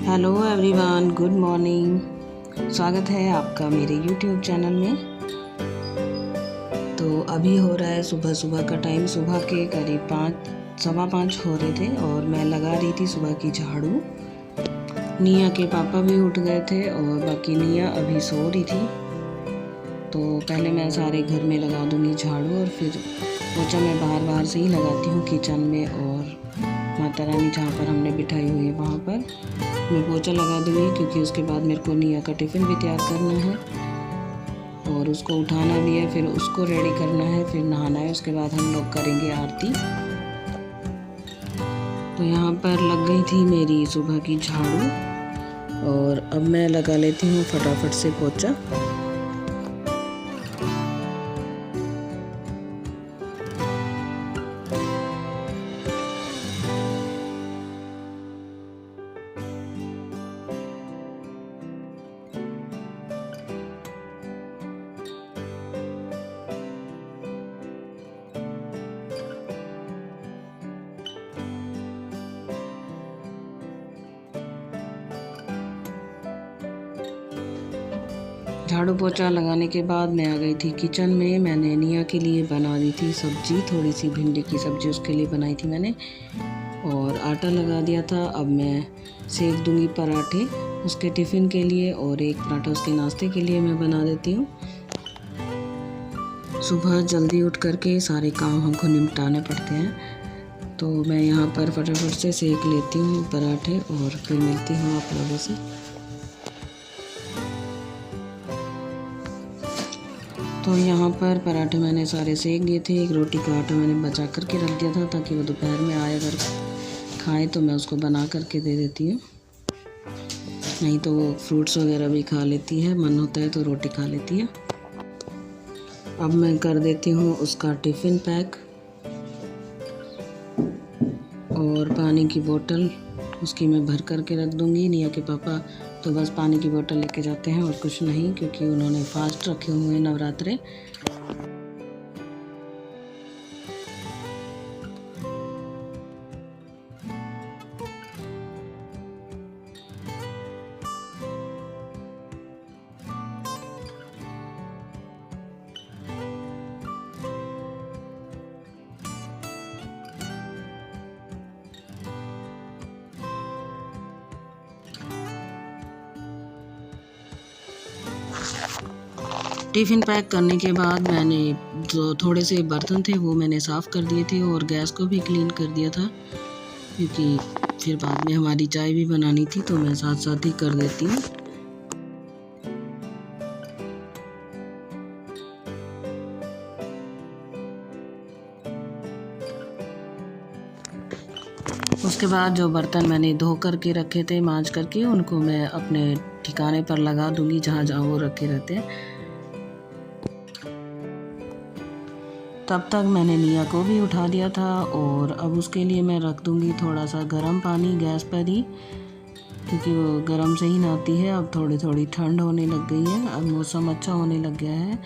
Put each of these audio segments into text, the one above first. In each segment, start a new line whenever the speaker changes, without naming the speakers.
Hello everyone, good morning. स्वागत है आपका मेरे यूट्यूब चैनल में। तो अभी हो रहा है सुबह सुबह का टाइम। सुबह के करीब 5 सवा 5 हो रहे थे और मैं लगा रही थी सुबह की झाड़ू। निया के पापा भी उठ गए थे और बाकी निया अभी सो रही थी। तो पहले मैं सारे घर में लगा दूंगी झाड़ू और फिर पोछा मैं बाहर से ही लगाती हूँ किचन में, और माता रानी जहाँ पर हमने बिठाई हुई है वहाँ पर मैं पोछा लगा दूँगी, क्योंकि उसके बाद मेरे को निया का टिफ़िन भी तैयार करना है और उसको उठाना भी है, फिर उसको रेडी करना है, फिर नहाना है। उसके बाद हम लोग करेंगे आरती। तो यहाँ पर लग गई थी मेरी सुबह की झाड़ू और अब मैं लगा लेती हूँ फटाफट से पोछा। झाड़ू पोछा लगाने के बाद मैं आ गई थी किचन में। मैंने निया के लिए बना दी थी सब्जी, थोड़ी सी भिंडी की सब्जी उसके लिए बनाई थी मैंने, और आटा लगा दिया था। अब मैं सेक दूंगी पराठे उसके टिफ़िन के लिए, और एक पराठा उसके नाश्ते के लिए मैं बना देती हूँ। सुबह जल्दी उठ करके सारे काम हमको निपटाने पड़ते हैं, तो मैं यहाँ पर फटाफट से सेक लेती हूँ पराठे और फिर मिलती हूँ आप लोगों से। तो यहाँ पर पराठे मैंने सारे सेक दिए थे। एक रोटी का आटा मैंने बचा करके रख दिया था ताकि वो दोपहर में आए अगर खाए तो मैं उसको बना करके दे देती हूँ। नहीं तो वो फ्रूट्स वगैरह भी खा लेती है, मन होता है तो रोटी खा लेती है। अब मैं कर देती हूँ उसका टिफ़िन पैक, और पानी की बोतल उसकी मैं भर करके रख दूँगी। निया के पापा तो बस पानी की बोतल लेके जाते हैं और कुछ नहीं, क्योंकि उन्होंने फास्ट रखे हुए हैं नवरात्रे। टिफ़िन पैक करने के बाद मैंने जो थोड़े से बर्तन थे वो मैंने साफ़ कर दिए थे और गैस को भी क्लीन कर दिया था, क्योंकि फिर बाद में हमारी चाय भी बनानी थी, तो मैं साथ साथ ही कर देती हूँ। उसके बाद जो बर्तन मैंने धो करके रखे थे मांज करके, उनको मैं अपने ठिकाने पर लगा दूँगी जहाँ जहाँ वो रखे रहते हैं। तब तक मैंने निया को भी उठा दिया था, और अब उसके लिए मैं रख दूँगी थोड़ा सा गर्म पानी गैस पर ही, क्योंकि वो गर्म से ही नहाती है। अब थोड़ी थोड़ी ठंड होने लग गई है, अब मौसम अच्छा होने लग गया है।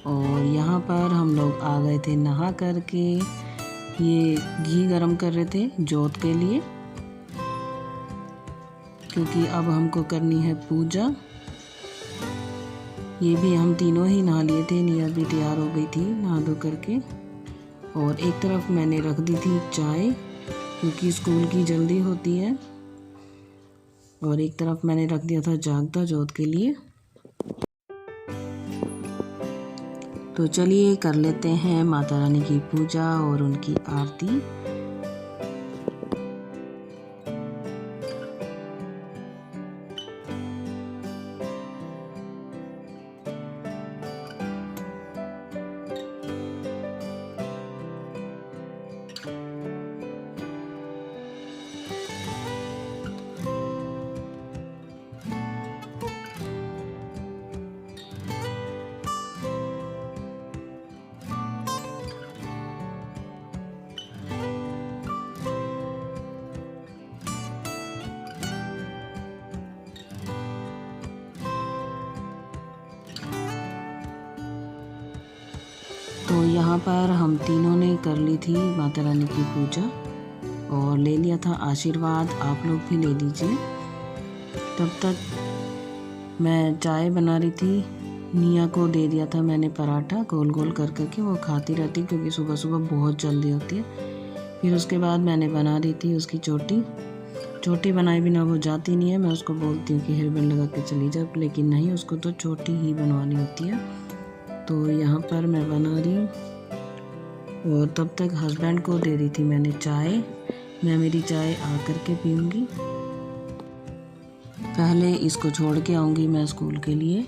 और यहाँ पर हम लोग आ गए थे नहा करके। ये घी गरम कर रहे थे जोत के लिए, क्योंकि अब हमको करनी है पूजा। ये भी हम तीनों ही नहा लिए थे, निया भी तैयार हो गई थी नहा धो करके। और एक तरफ मैंने रख दी थी चाय, क्योंकि स्कूल की जल्दी होती है, और एक तरफ मैंने रख दिया था जागता जोत के लिए। तो चलिए कर लेते हैं माता रानी की पूजा और उनकी आरती। तो यहाँ पर हम तीनों ने कर ली थी माता रानी की पूजा और ले लिया था आशीर्वाद। आप लोग भी ले लीजिए। तब तक मैं चाय बना रही थी। निया को दे दिया था मैंने पराठा गोल गोल कर करके, वो खाती रहती क्योंकि सुबह सुबह बहुत जल्दी होती है। फिर उसके बाद मैंने बना दी थी उसकी चोटी बनाए बिना वो जाती नहीं है। मैं उसको बोलती हूँ कि हेयर बैंड लगा के चली जा, लेकिन नहीं, उसको तो चोटी ही बनवानी होती है। तो यहाँ पर मैं बना रही हूँ और तब तक हस्बैंड को दे दी थी मैंने चाय। मैं मेरी चाय आ करके पीऊँगी, पहले इसको छोड़ के आऊँगी मैं स्कूल के लिए।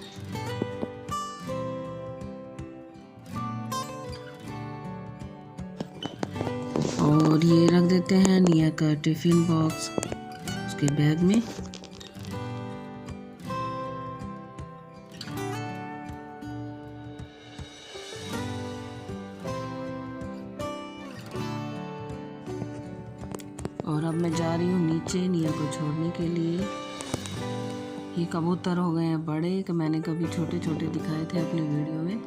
और ये रख देते हैं निया का टिफ़िन बॉक्स उसके बैग में। और अब मैं जा रही हूँ नीचे निया को छोड़ने के लिए। ये कबूतर हो गए हैं बड़े, कि मैंने कभी छोटे छोटे दिखाए थे अपने वीडियो में।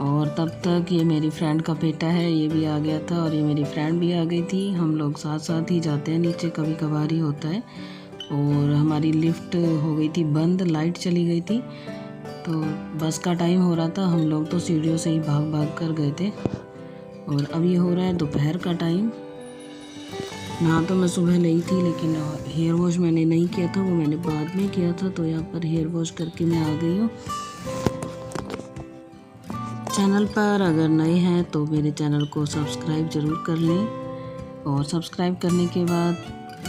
और तब तक ये मेरी फ्रेंड का बेटा है, ये भी आ गया था और ये मेरी फ्रेंड भी आ गई थी। हम लोग साथ साथ ही जाते हैं नीचे, कभी कभार ही होता है। और हमारी लिफ्ट हो गई थी बंद, लाइट चली गई थी, तो बस का टाइम हो रहा था। हम लोग तो सीढ़ियों से ही भाग भाग कर गए थे। और अब ये हो रहा है दोपहर का टाइम। नहा तो मैं सुबह ली थी, लेकिन हेयर वॉश मैंने नहीं किया था, वो मैंने बाद में किया था। तो यहाँ पर हेयर वॉश करके मैं आ गई हूँ। चैनल पर अगर नए हैं तो मेरे चैनल को सब्सक्राइब ज़रूर कर लें, और सब्सक्राइब करने के बाद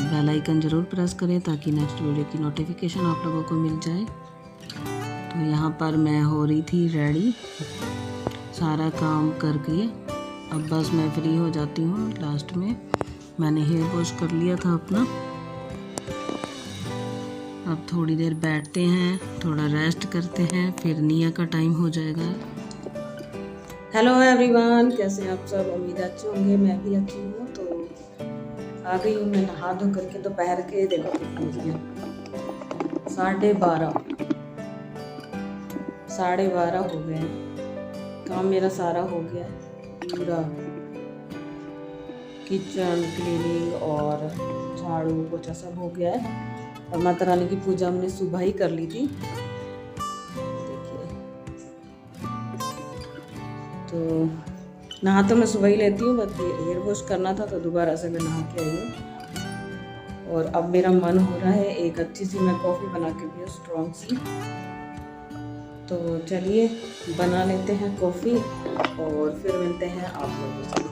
बेल आइकन ज़रूर प्रेस करें ताकि नेक्स्ट वीडियो की नोटिफिकेशन आप लोगों को मिल जाए। तो यहाँ पर मैं हो रही थी रेडी, सारा काम करके अब बस मैं फ्री हो जाती हूँ। लास्ट में मैंने हेयर वॉश कर लिया था अपना। अब थोड़ी देर बैठते हैं, थोड़ा रेस्ट करते हैं, फिर निया का टाइम हो जाएगा। हेलो एवरीवन, कैसे आप सब? उम्मीद अच्छे होंगे, मैं भी अच्छी हूँ। तो आ गई हूँ मैं नहा धो करके। दोपहर के देखो कितने बज गए, 12:30 हो गए हैं। काम मेरा सारा हो गया है, पूरा किचन क्लीनिंग और झाड़ू पोछा सब हो गया है। और माता रानी की पूजा हमने सुबह ही कर ली थी। तो नहा तो मैं सुबह ही लेती हूँ, बस हेयर वॉश करना था तो दोबारा से मैं नहा के आई हूँ। और अब मेरा मन हो रहा है एक अच्छी सी मैं कॉफ़ी बना के पीऊँ, स्ट्रॉन्ग सी। तो चलिए बना लेते हैं कॉफ़ी और फिर मिलते हैं आप लोगों से।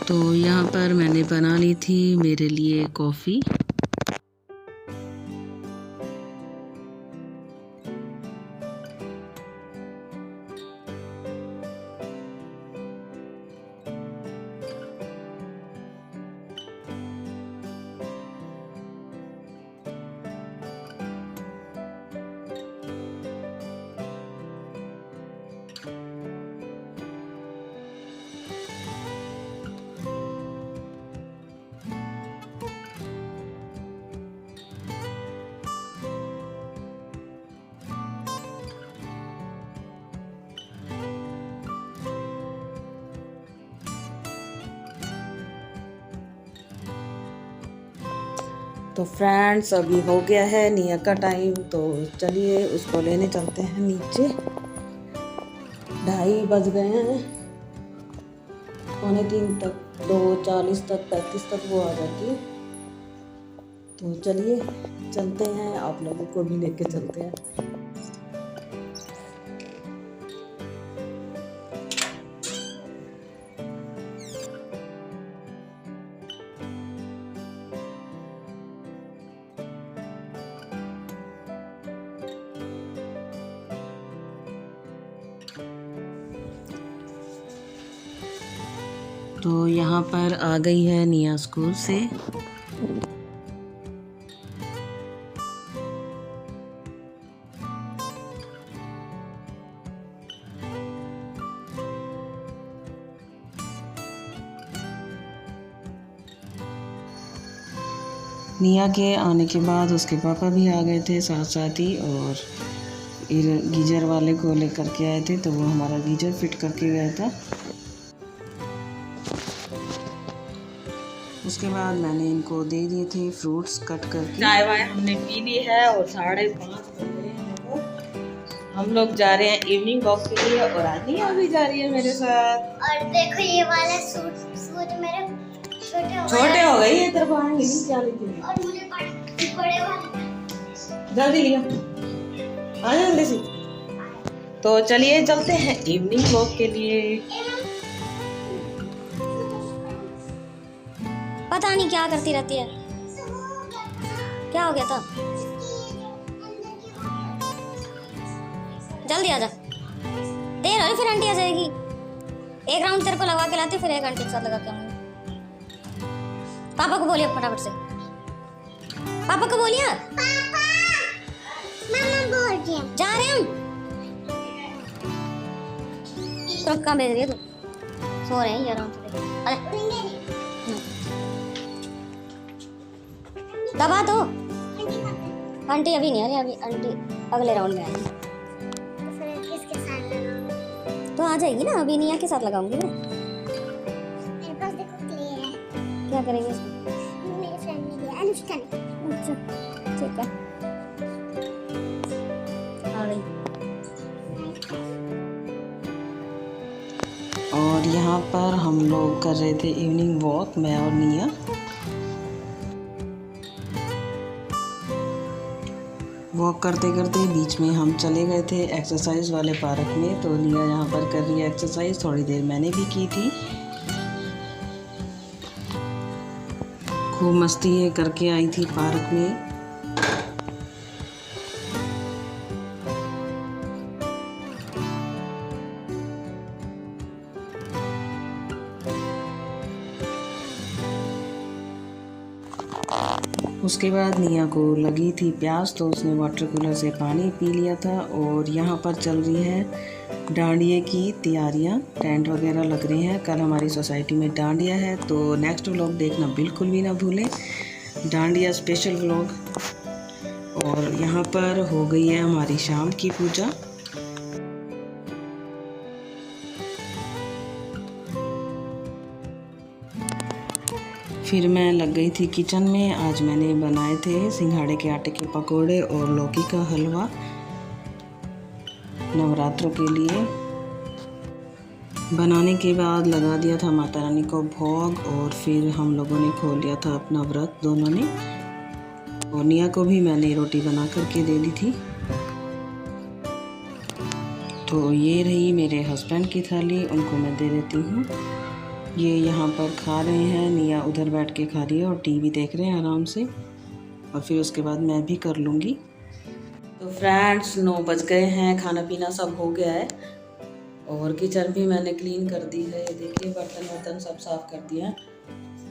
तो यहाँ पर मैंने बना ली थी मेरे लिए कॉफ़ी। तो फ्रेंड्स अभी हो गया है निया का टाइम, तो चलिए उसको लेने चलते हैं नीचे। 2:30 बज गए हैं, 2:45 तक, 2:40 तक 35 तक वो आ जाती है। तो चलिए चलते हैं, आप लोगों को भी लेके चलते हैं। तो यहाँ पर आ गई है निया स्कूल से। निया के आने के बाद उसके पापा भी आ गए थे साथ साथ ही, और गीजर वाले को लेकर के आए थे, तो वो हमारा गीजर फिट करके गया था। उसके बाद मैंने इनको दे दिए थे फ्रूट्स कट करके। चाय वाय हमने पी ली है और 5:30 बज रहे हैं। हम लोग जा रहे हैं इवनिंग वॉक के लिए और आनिया भी जा रही है मेरे साथ। और देखो ये वाला सूट मेरे छोटे हो गए इधर को आएंगे नहीं क्या लेते और मुझे बड़े वाले जल्दी लिया आ जल्दी से। तो चलिए चलते हैं इवनिंग वॉक के लिए।
पता नहीं क्या करती रहती है। क्या हो गया था? जल्दी आजा, देर हो रही फिर आंटी आ जाएगी। एक राउंड तेरे को लगा के लाती फिर एक आंटी के साथ लगा के आऊंगी। पापा को बोलिए फटाफट से, पापा को बोलिए। पापा मम्मा बोल रही है जा रहे हम। तो कहाँ भेज रही है तू? सो रहे हैं यार हम। दबा दो। आंटी अभी नहीं आ रही, अभी आंटी अगले राउंड में आएगी। किसके साथ लगाऊंगी? तो आ जाएगी ना, अभी निया के साथ लगाऊंगी ना। मेरे पास देखो क्ले है। क्या करेंगे इसको? मेरे फ्रेंड ने दिया, अनुष्का ने। अच्छा ठीक है आ गई।
और यहाँ पर हम लोग कर रहे थे इवनिंग वॉक, मैं और निया। वॉक करते करते बीच में हम चले गए थे एक्सरसाइज वाले पार्क में। तो निया यहाँ पर कर रही है एक्सरसाइज, थोड़ी देर मैंने भी की थी। खूब मस्ती ये करके आई थी पार्क में। उसके बाद निया को लगी थी प्यास तो उसने वाटर कूलर से पानी पी लिया था। और यहाँ पर चल रही है डांडिया की तैयारियाँ, टेंट वगैरह लग रहे हैं। कल हमारी सोसाइटी में डांडिया है, तो नेक्स्ट व्लॉग देखना बिल्कुल भी ना भूलें, डांडिया स्पेशल व्लॉग। और यहाँ पर हो गई है हमारी शाम की पूजा। फिर मैं लग गई थी किचन में। आज मैंने बनाए थे सिंघाड़े के आटे के पकोड़े और लौकी का हलवा नवरात्रों के लिए। बनाने के बाद लगा दिया था माता रानी को भोग और फिर हम लोगों ने खोल लिया था अपना व्रत दोनों ने। और निया को भी मैंने रोटी बना करके दे दी थी। तो ये रही मेरे हस्बैंड की थाली, उनको मैं दे देती हूँ। ये यहाँ पर खा रहे हैं, निया उधर बैठ के खा रही है और टीवी देख रहे हैं आराम से। और फिर उसके बाद मैं भी कर लूँगी। तो फ्रेंड्स 9 बज गए हैं, खाना पीना सब हो गया है और किचन भी मैंने क्लीन कर दी है। देखिए बर्तन सब साफ़ कर दिया है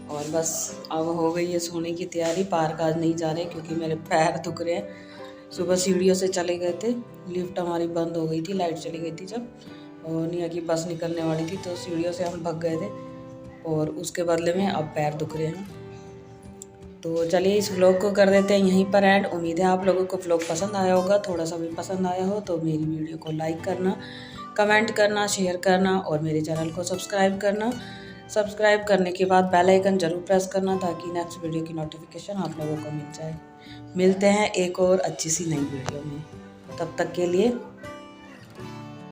और बस अब हो गई है सोने की तैयारी। पार्क आज नहीं जा रहे क्योंकि मेरे पैर दुख रहे हैं। सुबह सीढ़ियों से चले गए थे, लिफ्ट हमारी बंद हो गई थी, लाइट चली गई थी जब, और निया की बस निकलने वाली थी तो सीढ़ियों से हम भग गए थे और उसके बदले में अब पैर दुख रहे हैं। तो चलिए इस व्लॉग को कर देते हैं यहीं पर एंड। उम्मीद है आप लोगों को व्लॉग पसंद आया होगा। थोड़ा सा भी पसंद आया हो तो मेरी वीडियो को लाइक करना, कमेंट करना, शेयर करना और मेरे चैनल को सब्सक्राइब करना। सब्सक्राइब करने के बाद बेल आइकन ज़रूर प्रेस करना ताकि नेक्स्ट वीडियो की नोटिफिकेशन आप लोगों को मिल जाए। मिलते हैं एक और अच्छी सी नई वीडियो में, तब तक के लिए